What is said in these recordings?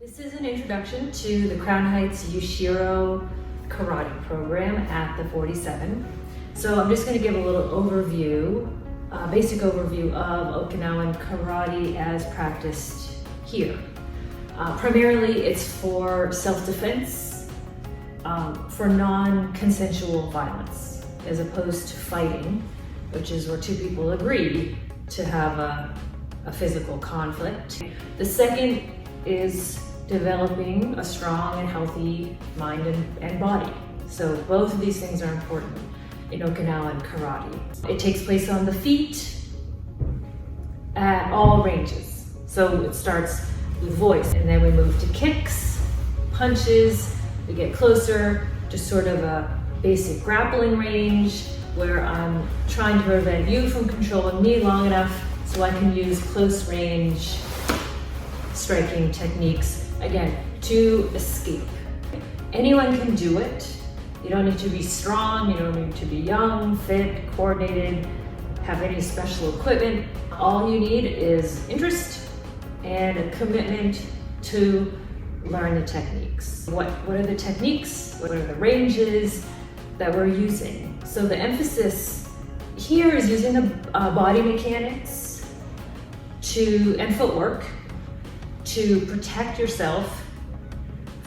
This is an introduction to the Crown Heights Yushiro karate program at the 47. So I'm just going to give a little overview, basic overview of Okinawan karate as practiced here. Primarily it's for self-defense, for non-consensual violence, as opposed to fighting, which is where two people agree to have a physical conflict. The second is developing a strong and healthy mind and body. So both of these things are important in Okinawan karate. It takes place on the feet at all ranges. So it starts with voice, and then we move to kicks, punches, we get closer to sort of a basic grappling range where I'm trying to prevent you from controlling me long enough so I can use close range striking techniques, again, to escape. Anyone can do it. You don't need to be strong, you don't need to be young, fit, coordinated, have any special equipment. All you need is interest and a commitment to learn the techniques. What are the techniques? What are the ranges that we're using? So the emphasis here is using the body mechanics and footwork to protect yourself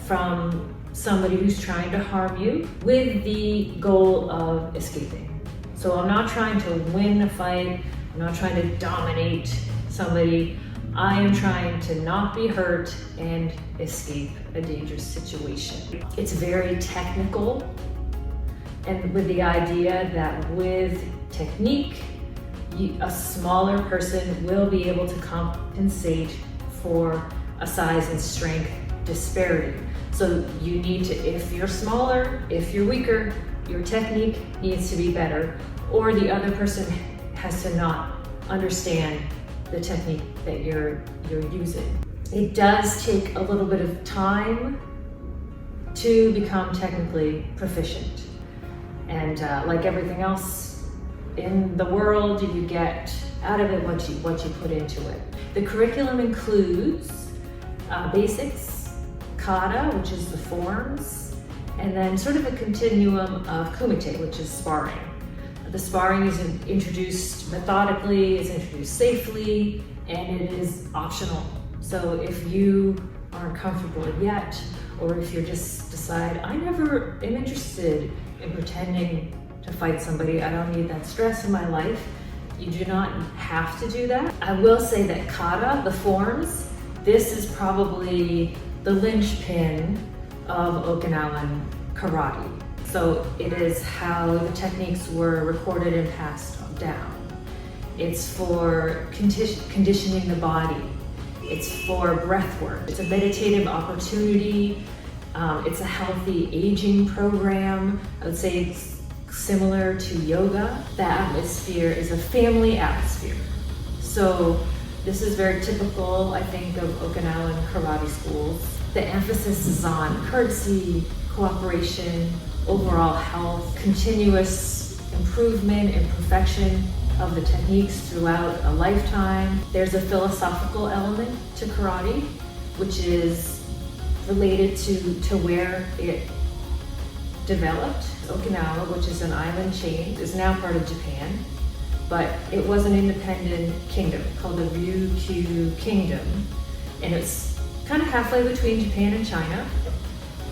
from somebody who's trying to harm you with the goal of escaping. So I'm not trying to win a fight, I'm not trying to dominate somebody. I am trying to not be hurt and escape a dangerous situation. It's very technical, and with the idea that with technique, a smaller person will be able to compensate for a size and strength disparity. So you need to, if you're smaller, if you're weaker, your technique needs to be better, or the other person has to not understand the technique that you're using. It does take a little bit of time to become technically proficient. And like everything else in the world, you get out of it what you put into it. The curriculum includes basics, kata, which is the forms, and then sort of a continuum of kumite, which is sparring. The sparring is introduced methodically, is introduced safely, and it is optional. So if you aren't comfortable yet, or if you just decide, I never am interested in pretending to fight somebody, I don't need that stress in my life, you do not have to do that. I will say that kata, the forms, this is probably the linchpin of Okinawan karate. So it is how the techniques were recorded and passed down. It's for conditioning the body. It's for breath work. It's a meditative opportunity. It's a healthy aging program. I would say it's similar to yoga. The atmosphere is a family atmosphere. So this is very typical, I think, of Okinawan karate schools. The emphasis is on courtesy, cooperation, overall health, continuous improvement and perfection of the techniques throughout a lifetime. There's a philosophical element to karate, which is related to where it developed. Okinawa, which is an island chain, is now part of Japan, but it was an independent kingdom called the Ryukyu Kingdom, and it's kind of halfway between Japan and China,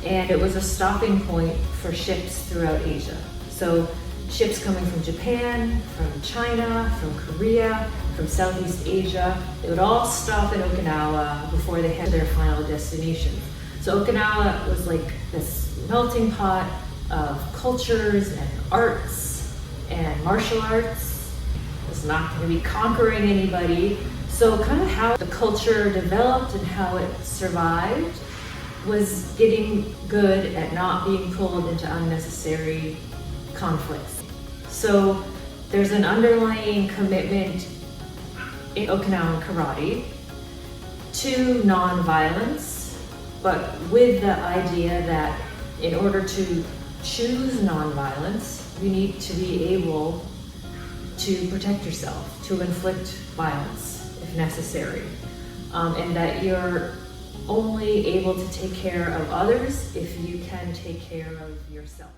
and it was a stopping point for ships throughout Asia. So ships coming from Japan, from China, from Korea, from Southeast Asia, they would all stop in Okinawa before they head to their final destination. So Okinawa was like this melting pot of cultures and arts and martial arts. It was not going to be conquering anybody. So kind of how the culture developed and how it survived was getting good at not being pulled into unnecessary conflicts. So there's an underlying commitment in Okinawan karate to nonviolence, but with the idea that in order to choose nonviolence, you need to be able to protect yourself, to inflict violence if necessary, and that your only able to take care of others if you can take care of yourself.